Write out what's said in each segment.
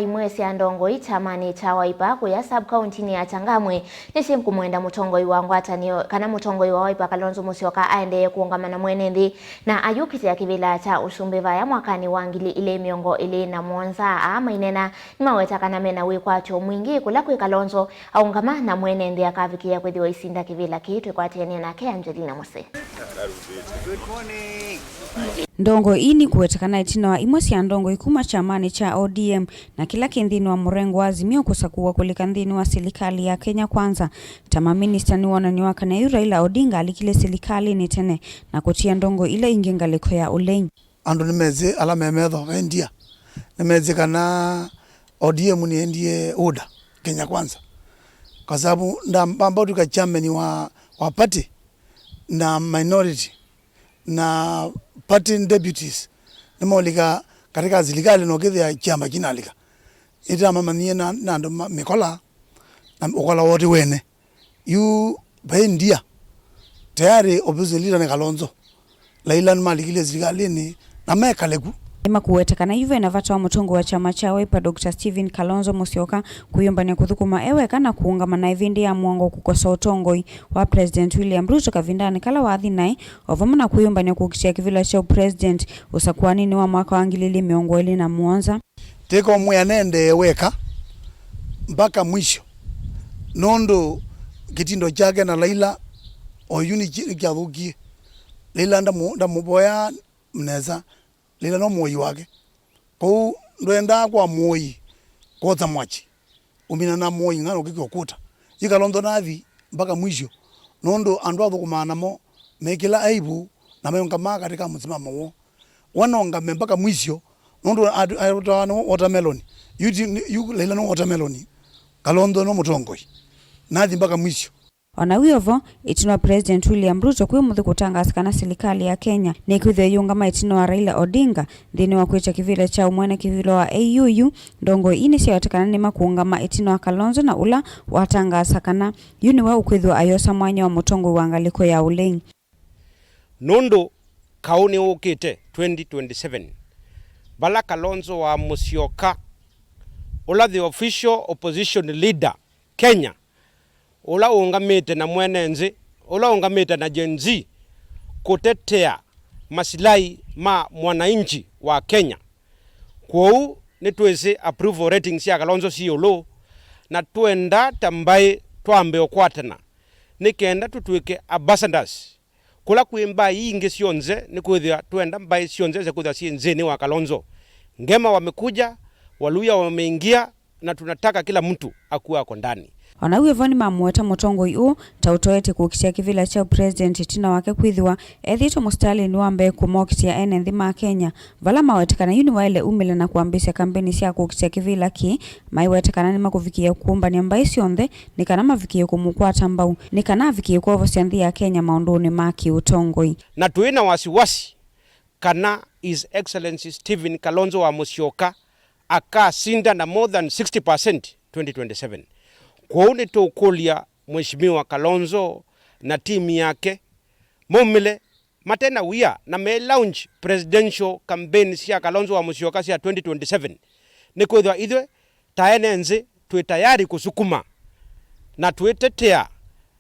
Imwesi ya ndongoi chamani cha Wiper kuya sub-county ni ya Changamwe nisi mkumwenda mutongoi wa ngwatanio kana mutongoi wa Wiper Kalonzo Musyoka aendeye kuungamana mwenendi na ayukiti ya kibila cha Usumbeva ya mwakani wangili ile miongo ile na mwonza ama inena nimaweta kana mena wikwacho mwingi kula kwe Kalonzo aungama na mwenendi ya kaviki ya kwedhiwa isinda kibila kitu kwa tiania na ke Angelina Mose. Good morning. Ndongo ini kuwetekana itina wa imwesi ya ndongo ikuma chamani cha ODM na kila kindhini wa murengo wa Azimio kusakuwa kulika ndhini wa serikali ya Kenya Kwanza. Tama minister ni wana niwaka na Raila Odinga alikile serikali ni tene na kutia ndongo ile ingengaliko ya ulein. Ando nimeze ala memedho endia. Nimeze kana ODM ni endie oda Kenya Kwanza. Kwa sababu ndambao tuka chamani wa party na minority na party deputies nimolika katika serikali no kidhi ya chama kinalika ita mama niye na ndo mikola na okola wote wene yu baindia tayari opposition leader ni Kalonzo Raila malikile serikali ni na mekaleku Ema kuwetekana hivyo inavata wa mutungu wa chama cha Wiper Dr. Stephen Kalonzo Musyoka kuyombania kuthukuma eweka na kuungama ivindi ya mwongo kukosa utongoi wa President William Ruto kavindani kala wathi nae ovamuna kuyombania kukitia kivila cha president usakuani ni wa mwaka wa ngilili miongo ili na muonza teko mwenende weka mpaka mwisho nondo kitindo chake na Raila oyuni kiathukie Raila ndamuboya mneza Raila no moyi wake ko ndwenda kwa moyi kota mwachi umina na moyi ngano kikyokuta Kalonzo nathi mpaka mwisho nondo andu athukumana mo mekila aibu na mayonga maka katika msimamo wo wanonga mpaka mwisho nondo ayotano watermelon yu Raila no watermelon Kalonzo no mutongoi nathi mpaka mwisho. Wanawiyovo, itino President William Ruto kuyo muthu kutangasikana serikali ya Kenya ni kuithwe yungama itino wa Raila Odinga dhini wa kuicha kivile cha umwene kivilo wa AUU ndongo ini siya watakana nima kuungama itino wa Kalonzo na ula watangasakana yuni wa ukuithwa ayosa mwanya wa mutongo wangaliko ya ulein. Nondo kauni ukite 2027 bala Kalonzo wa Musyoka ula the official opposition leader Kenya ula ungamite na mwenenzi, ula ungamite na Gen Z kutetea masilai ma mwananchi wa Kenya. Kwau nituweze approval ratings ya Kalonzo siyo low na tuenda tambaye tuambe okwatana. Nikenda tutuweke ambassadors. Kula kuimba inge sionze nikuwethia tuenda mbaye sionze ze kuthia si nzeni wa Kalonzo. Ngema wamekuja, Waluya wameingia na tunataka kila mtu akuwa ako ndani. Wanawiyovo ni mamueta mutongo yu tautoete kukitia kivila cha president tina wake kwithiwa ethito mustali ni wambe kumokitia ene nthima Kenya vala mawetekana yuni waile umile na kuambisya kampeni siya kukitia kivila ki maiwetekana ni makuvikia kuumba ni ambaye sionthe ni kana mavikia kumukwata mbau ni kana avikia kuovo sianthi ya Kenya maunduni maki utongoi na tuina wasiwasi kana His Excellency Stephen Kalonzo wa Musyoka akasinda na more than 60% 2027. Kwa uni tukulia mheshimiwa Kalonzo na timu yake mumile matena wia na me launch presidential campaign siya Kalonzo wa Musyoka siya 2027 ni kuithwa idwe taenenzi tuwe tayari kusukuma na tuetetea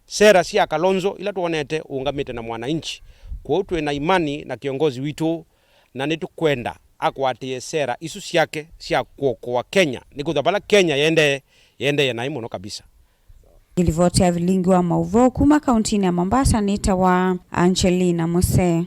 sera siya Kalonzo ila tuonete uungamite na mwananchi. Kwa tuwe na imani na kiongozi witu na nitukwenda akwatie sera isu siyake siya kuokoa Kenya ni kuithwa bala Kenya yende yenaimono kabisa. Ilivoti ya vilingi wa mauvo kuma kauntini ya Mombasa nita wa Angelina Mose.